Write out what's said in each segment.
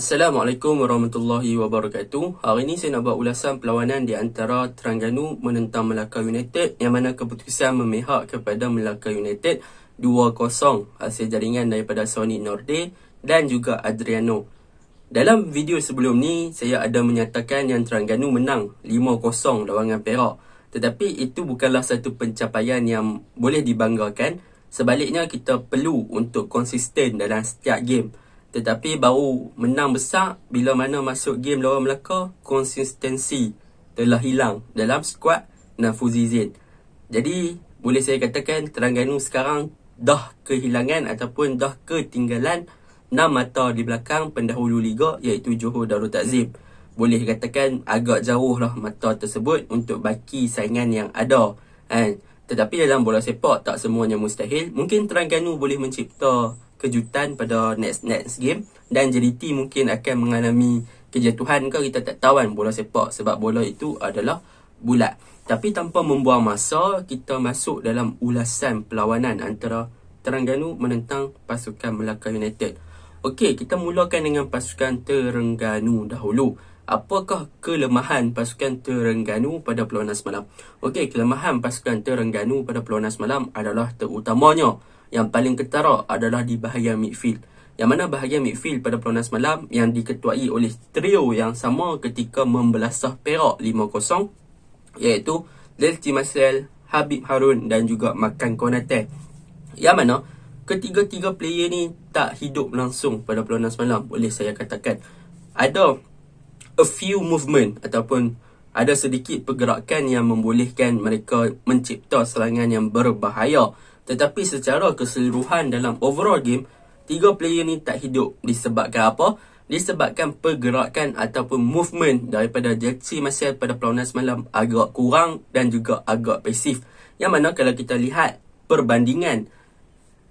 Assalamualaikum warahmatullahi wabarakatuh. Hari ini saya nak buat ulasan perlawanan di antara Terengganu menentang Melaka United, yang mana keputusan memihak kepada Melaka United 2-0 hasil jaringan daripada Sony Norde dan juga Adriano. Dalam video sebelum ni saya ada menyatakan yang Terengganu menang 5-0 lawan Perak. Tetapi itu bukanlah satu pencapaian yang boleh dibanggakan. Sebaliknya kita perlu untuk konsisten dalam setiap game. Tetapi baru menang besar bila mana masuk game lawan Melaka, konsistensi telah hilang dalam skuad Nafuzi Zain. Jadi boleh saya katakan Terengganu sekarang dah kehilangan ataupun dah ketinggalan 6 mata di belakang pendahulu liga, iaitu Johor Darul Takzim. Boleh katakan agak jauh lah mata tersebut untuk baki saingan yang ada. Tetapi dalam bola sepak tak semuanya mustahil. Mungkin Terengganu boleh mencipta kejutan pada next game, dan JDT mungkin akan mengalami kejatuhan ke, kita tak tahu bola sepak, sebab bola itu adalah bulat. Tapi tanpa membuang masa, kita masuk dalam ulasan perlawanan antara Terengganu menentang pasukan Melaka United. Okey, kita mulakan dengan pasukan Terengganu dahulu. Apakah kelemahan pasukan Terengganu pada perlawanan semalam? Okey, kelemahan pasukan Terengganu pada perlawanan semalam adalah terutamanya yang paling ketara adalah di bahagian midfield. Yang mana bahagian midfield pada perlawanan semalam yang diketuai oleh trio yang sama ketika membelasah Perak 5-0, iaitu Lelty Marcel, Habib Harun dan juga Makan Konate. Yang mana ketiga-tiga player ni tak hidup langsung pada perlawanan semalam. Boleh saya katakan ada a few movement ataupun ada sedikit pergerakan yang membolehkan mereka mencipta serangan yang berbahaya. Tetapi secara keseluruhan dalam overall game, tiga player ni tak hidup. Disebabkan apa? Disebabkan pergerakan ataupun movement daripada Lelty Marcel pada perlawanan semalam agak kurang dan juga agak pasif. Yang mana kalau kita lihat perbandingan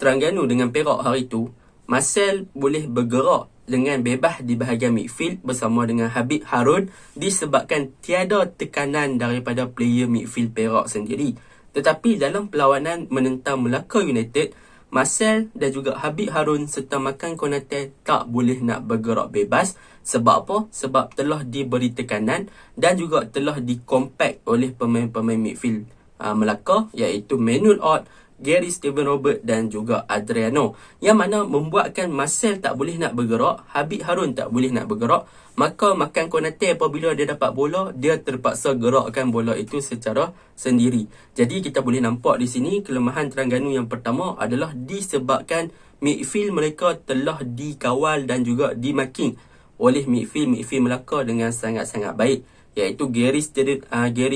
Terengganu dengan Perak hari itu, Marcel boleh bergerak dengan bebas di bahagian midfield bersama dengan Habib Harun disebabkan tiada tekanan daripada player midfield Perak sendiri. Tetapi dalam perlawanan menentang Melaka United, Marcel dan juga Habib Harun serta Makan Konate tak boleh nak bergerak bebas. Sebab apa? Sebab telah diberi tekanan dan juga telah dikompak oleh pemain-pemain midfield Melaka, iaitu Manuel Ott, Gary Steven Robert dan juga Adriano. Yang mana membuatkan Marcel tak boleh nak bergerak, Habib Harun tak boleh nak bergerak. Maka Makan Konate apabila dia dapat bola, dia terpaksa gerakkan bola itu secara sendiri. Jadi kita boleh nampak di sini kelemahan Terengganu yang pertama adalah disebabkan midfield mereka telah dikawal dan juga dimarking oleh midfield Melaka dengan sangat-sangat baik. Iaitu Gary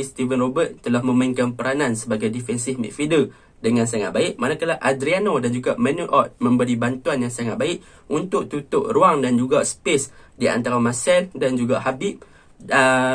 Steven Robert telah memainkan peranan sebagai defensive midfielder dengan sangat baik, manakala Adriano dan juga Manuel Ott memberi bantuan yang sangat baik untuk tutup ruang dan juga space di antara Marcel dan juga Habib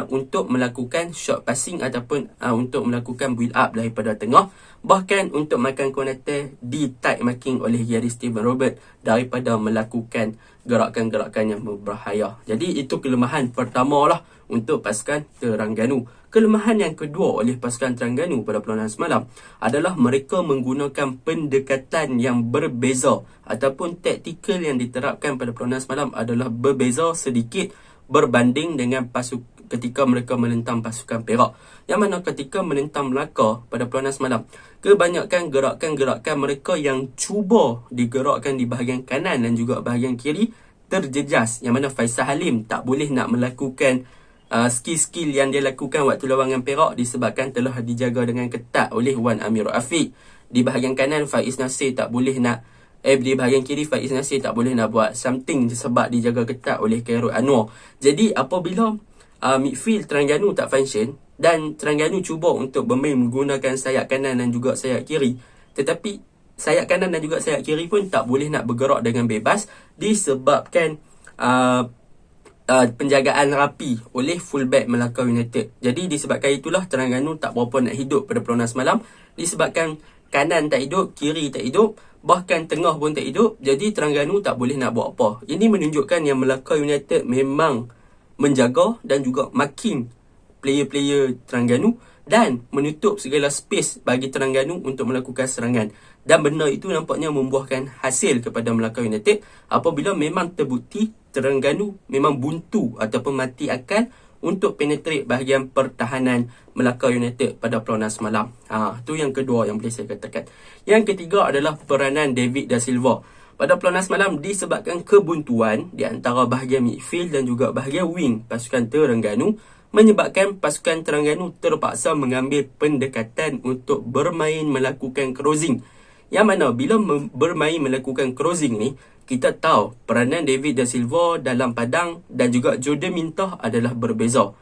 untuk melakukan short passing ataupun untuk melakukan build up daripada tengah. Bahkan untuk Makan Konate di tight marking oleh Gary Steven Robert daripada melakukan gerakan-gerakan yang berbahaya. Jadi itu kelemahan pertama lah untuk pasukan Terengganu. Kelemahan yang kedua oleh pasukan Terengganu pada perlawanan semalam adalah mereka menggunakan pendekatan yang berbeza ataupun taktikal yang diterapkan pada perlawanan semalam adalah berbeza sedikit berbanding dengan ketika mereka menentang pasukan Perak. Yang mana ketika menentang Melaka pada perlawanan semalam, kebanyakan gerakan-gerakan mereka yang cuba digerakkan di bahagian kanan dan juga bahagian kiri terjejas. Yang mana Faisal Halim tak boleh nak melakukan skill-skill yang dia lakukan waktu lawan Perak disebabkan telah dijaga dengan ketat oleh Wan Amirul Afiq. Di bahagian kanan Faiz Nasir tak boleh nak di bahagian kiri Faiz Nasir tak boleh nak buat something sebab dijaga ketat oleh Khairul Anwar. Jadi apabila midfield Terengganu tak function dan Terengganu cuba untuk bermain menggunakan sayap kanan dan juga sayap kiri, tetapi sayap kanan dan juga sayap kiri pun tak boleh nak bergerak dengan bebas disebabkan penjagaan rapi oleh fullback Melaka United. Jadi disebabkan itulah Terengganu tak berapa nak hidup pada perlawanan semalam, disebabkan kanan tak hidup, kiri tak hidup, bahkan tengah pun tak hidup. Jadi Terengganu tak boleh nak buat apa. Ini menunjukkan yang Melaka United memang menjaga dan juga marking player-player Terengganu dan menutup segala space bagi Terengganu untuk melakukan serangan. Dan benda itu nampaknya membuahkan hasil kepada Melaka United apabila memang terbukti Terengganu memang buntu ataupun mati akal untuk penetrate bahagian pertahanan Melaka United pada perlawanan semalam. Itu yang kedua yang boleh saya katakan. Yang ketiga adalah peranan David Da Silva. Pada perlawanan semalam disebabkan kebuntuan di antara bahagian midfield dan juga bahagian wing pasukan Terengganu, menyebabkan pasukan Terengganu terpaksa mengambil pendekatan untuk bermain melakukan crossing. Yang mana bila bermain melakukan crossing ni, kita tahu peranan David Da Silva dalam padang dan juga Jordan Mintah adalah berbeza.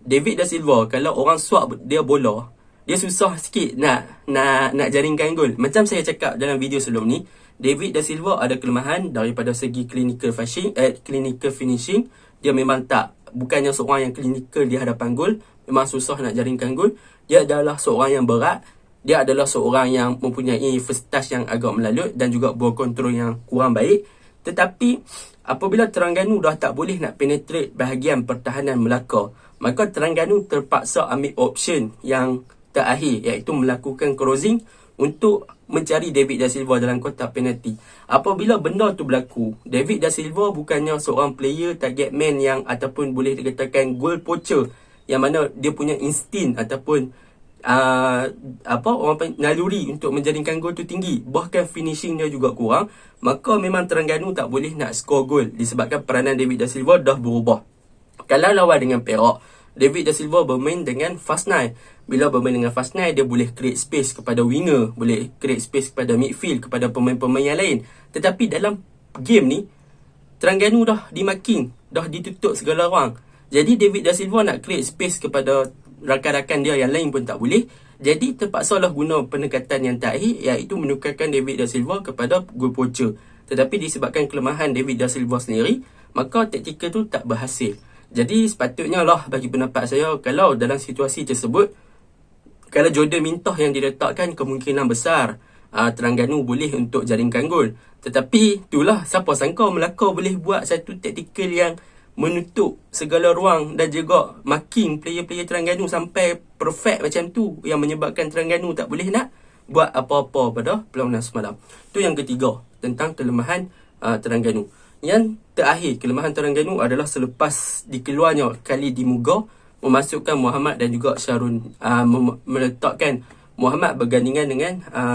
David Da Silva, kalau orang swap dia bola, dia susah sikit nak jaringkan gol. Macam saya cakap dalam video sebelum ni, David Da Silva ada kelemahan daripada segi clinical finishing. Dia memang bukannya seorang yang clinical di hadapan gol, memang susah nak jaringkan gol. Dia adalah seorang yang berat. Dia adalah seorang yang mempunyai first touch yang agak melalut dan juga ball control yang kurang baik. Tetapi apabila Terengganu dah tak boleh nak penetrate bahagian pertahanan Melaka, maka Terengganu terpaksa ambil option yang terakhir, iaitu melakukan crossing untuk mencari David Da Silva dalam kotak penalti. Apabila benda tu berlaku, David Da Silva bukannya seorang player target man yang ataupun boleh dikatakan goal poacher, yang mana dia punya insting ataupun naluri untuk menjaringkan gol tu tinggi, bahkan finishing dia juga kurang. Maka memang Terengganu tak boleh nak score gol disebabkan peranan David Da Silva dah berubah. Kalau lawan dengan Perak, David Da Silva bermain dengan fast nine. Bila bermain dengan fast nine, dia boleh create space kepada winger, boleh create space kepada midfield, kepada pemain-pemain yang lain. Tetapi dalam game ni, Terengganu dah dimarking, dah ditutup segala ruang. Jadi David Da Silva nak create space kepada rakan-rakan dia yang lain pun tak boleh. Jadi terpaksalah guna pendekatan yang terakhir, iaitu menukarkan David Da Silva kepada goal poacher. Tetapi disebabkan kelemahan David Da Silva sendiri, maka taktikal tu tak berhasil. Jadi sepatutnya lah, bagi pendapat saya, kalau dalam situasi tersebut, kalau Jordan Mintah yang diletakkan, kemungkinan besar Terengganu boleh untuk jaringkan gol. Tetapi itulah, siapa sangka Melaka boleh buat satu taktikal yang menutup segala ruang dan juga marking player-player Terengganu sampai perfect macam tu, yang menyebabkan Terengganu tak boleh nak buat apa-apa pada perlawanan semalam. Itu yang ketiga, tentang kelemahan Terengganu. Yang terakhir, kelemahan Terengganu adalah selepas dikeluarnya Khalid Dimuga, memasukkan Muhammad dan juga Syarun, meletakkan Muhammad bergandingan dengan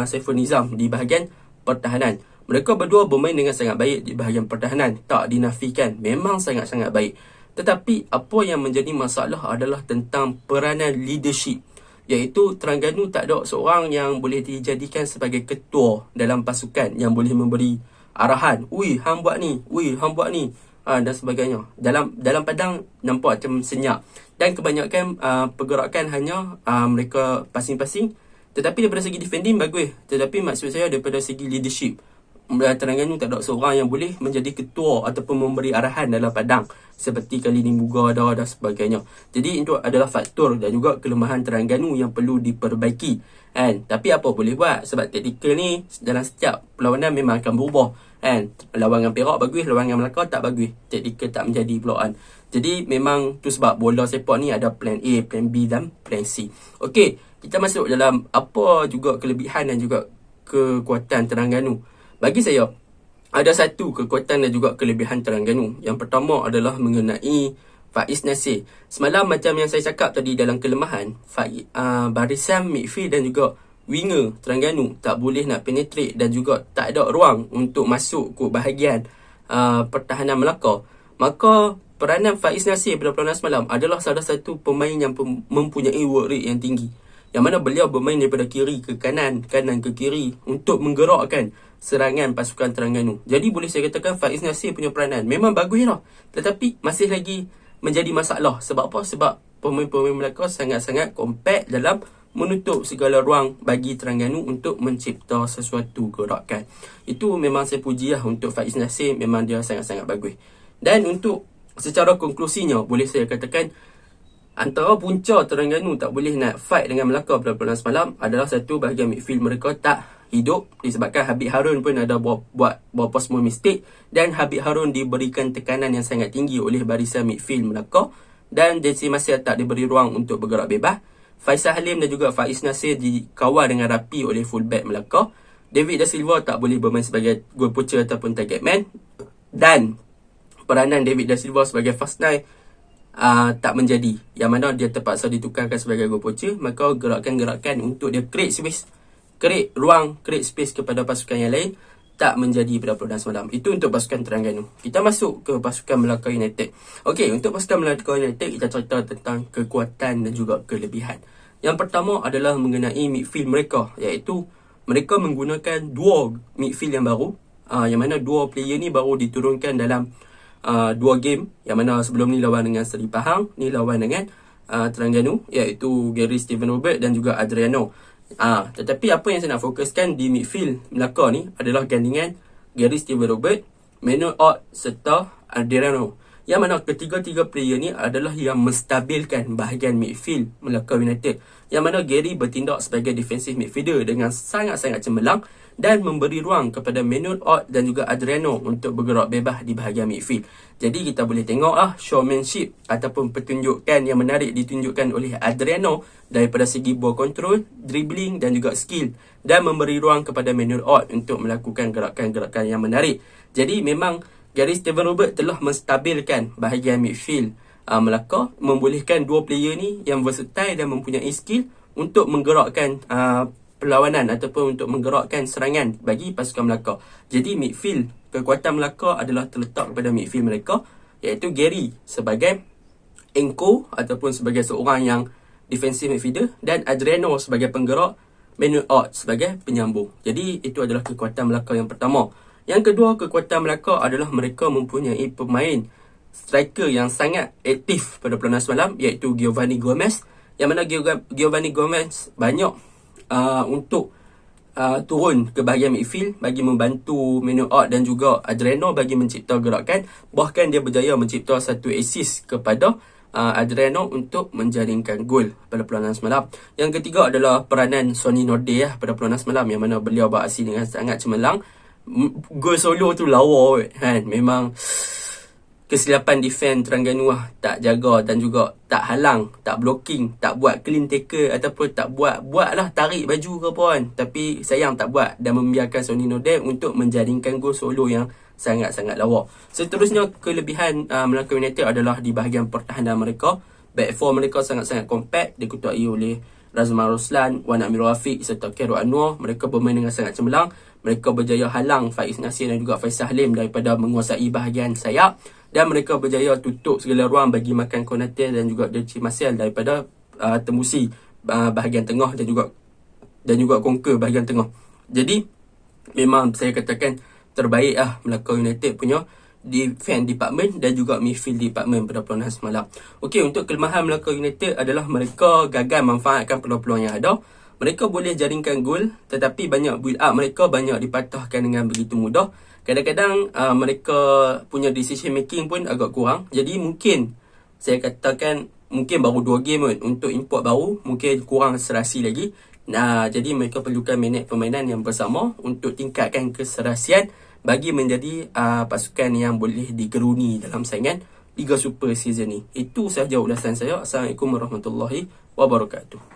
Saiful Nizam di bahagian pertahanan. Mereka berdua bermain dengan sangat baik di bahagian pertahanan, tak dinafikan, memang sangat-sangat baik. Tetapi apa yang menjadi masalah adalah tentang peranan leadership, iaitu Terengganu tak ada seorang yang boleh dijadikan sebagai ketua dalam pasukan yang boleh memberi arahan. Ui, hang buat ni, dan sebagainya. Dalam padang nampak macam senyap. Dan kebanyakan pergerakan hanya mereka pasing-pasing. Tetapi daripada segi defending bagus. Tetapi maksud saya daripada segi leadership, Terengganu tak ada seorang yang boleh menjadi ketua ataupun memberi arahan dalam padang seperti Khalid Dimuga dan sebagainya. Jadi itu adalah faktor dan juga kelemahan Terengganu yang perlu diperbaiki. Tapi apa boleh buat, sebab taktikal ni dalam setiap perlawanan memang akan berubah. Lawan dengan Perak bagus, lawan dengan Melaka tak bagus, taktikal tak menjadi peluang. Jadi memang tu sebab bola sepak ni ada plan A, plan B dan plan C. Okey, kita masuk dalam apa juga kelebihan dan juga kekuatan Terengganu. Bagi saya, ada satu kekuatan dan juga kelebihan Terengganu. Yang pertama adalah mengenai Faiz Nasir. Semalam macam yang saya cakap tadi dalam kelemahan, barisan midfield dan juga winger Terengganu tak boleh nak penetrate dan juga tak ada ruang untuk masuk ke bahagian pertahanan Melaka. Maka peranan Faiz Nasir pada perlawanan semalam adalah salah satu pemain yang mempunyai work rate yang tinggi, yang mana beliau bermain daripada kiri ke kanan, kanan ke kiri untuk menggerakkan serangan pasukan Terengganu. Jadi boleh saya katakan Faiz Nasir punya peranan memang bagus lah. Tetapi masih lagi menjadi masalah. Sebab apa? Sebab pemain-pemain Melaka sangat-sangat kompak dalam menutup segala ruang bagi Terengganu untuk mencipta sesuatu gerakan. Itu memang saya puji lah untuk Faiz Nasir, memang dia sangat-sangat bagus. Dan untuk secara konklusinya, boleh saya katakan antara punca Terengganu tak boleh nak fight dengan Melaka pada perlawanan semalam adalah satu, bahagian midfield mereka tak hidup disebabkan Habib Harun pun ada buat beberapa small mistake, dan Habib Harun diberikan tekanan yang sangat tinggi oleh barisan midfield Melaka, dan Jesse Marcel tak diberi ruang untuk bergerak bebas. Faisal Halim dan juga Faiz Nasir dikawal dengan rapi oleh fullback Melaka. David Da Silva tak boleh bermain sebagai goal poacher ataupun target man, dan peranan David Da Silva sebagai fast nine tak menjadi, yang mana dia terpaksa ditukarkan sebagai goal poacher. Maka gerakan-gerakan untuk dia create space kepada pasukan yang lain tak menjadi pada perlawanan semalam. Itu untuk pasukan Terengganu. Kita masuk ke pasukan Melaka United. Okey, untuk pasukan Melaka United, kita cerita tentang kekuatan dan juga kelebihan. Yang pertama adalah mengenai midfield mereka, iaitu mereka menggunakan dua midfield yang baru, yang mana dua player ni baru diturunkan dalam dua game, yang mana sebelum ni lawan dengan Seri Pahang, ni lawan dengan Terengganu, iaitu Gary Steven Robert dan juga Adriano. Tetapi apa yang saya nak fokuskan di midfield Melaka ni adalah gandingan Gary Steven Robert, Manuel Ott serta Adriano, yang mana ketiga-tiga player ni adalah yang menstabilkan bahagian midfield Melaka United, yang mana Gary bertindak sebagai defensive midfielder dengan sangat-sangat cemerlang dan memberi ruang kepada Manuel Ott dan juga Adriano untuk bergerak bebas di bahagian midfield. Jadi kita boleh tengok showmanship ataupun pertunjukan yang menarik ditunjukkan oleh Adriano daripada segi ball control, dribbling dan juga skill, dan memberi ruang kepada Manuel Ott untuk melakukan gerakan-gerakan yang menarik. Jadi memang Gary Steven Robert telah menstabilkan bahagian midfield Melaka, membolehkan dua player ni yang versatile dan mempunyai skill untuk menggerakkan perlawanan ataupun untuk menggerakkan serangan bagi pasukan Melaka. Jadi midfield, kekuatan Melaka adalah terletak pada midfield mereka, iaitu Gary sebagai anchor ataupun sebagai seorang yang defensive midfielder, dan Adriano sebagai penggerak, Manuel Ott sebagai penyambung. Jadi itu adalah kekuatan Melaka yang pertama. Yang kedua, kekuatan Melaka adalah mereka mempunyai pemain striker yang sangat aktif pada perlawanan semalam, iaitu Giovanni Gomez, yang mana Giovanni Gomez banyak untuk turun ke bahagian midfield bagi membantu Manuel Ott dan juga Adriano bagi mencipta gerakan. Bahkan dia berjaya mencipta satu assist kepada Adriano untuk menjaringkan gol pada perlawanan semalam. Yang ketiga adalah peranan Sonny Norde pada perlawanan semalam, yang mana beliau beraksi dengan sangat cemerlang. Gol solo tu lawa kan. Memang kesilapan defend Terengganu tak jaga dan juga tak halang, tak blocking, tak buat clean tackle ataupun tak buatlah tarik baju ke apa kan. Tapi sayang tak buat dan membiarkan Sonny Norde untuk menjaringkan gol solo yang sangat-sangat lawa. Seterusnya, kelebihan Melaka United adalah di bahagian pertahanan mereka. Back four mereka sangat-sangat compact, diketuai oleh Razman Roslan, Wan Amirul Rafiq serta Khairul Anwar. Mereka bermain dengan sangat cemerlang. Mereka berjaya halang Faiz Nasir dan juga Faisal Halim daripada menguasai bahagian sayap, dan mereka berjaya tutup segala ruang bagi makan Konate dan juga Delci Marcel daripada tembusi bahagian tengah dan juga conquer bahagian tengah. Jadi memang saya katakan terbaik Melaka United punya defense department dan juga midfield department pada perlawanan semalam. Okey, untuk kelemahan Melaka United adalah mereka gagal memanfaatkan peluang-peluang yang ada. Mereka boleh jaringkan gol, tetapi banyak build up mereka banyak dipatahkan dengan begitu mudah. Kadang-kadang mereka punya decision making pun agak kurang. Jadi mungkin saya katakan mungkin baru 2 game untuk import baru, mungkin kurang serasi lagi. Jadi mereka perlukan minit permainan yang bersama untuk tingkatkan keserasian bagi menjadi pasukan yang boleh digeruni dalam saingan Liga Super season ni. Itu sahaja ulasan saya. Assalamualaikum warahmatullahi wabarakatuh.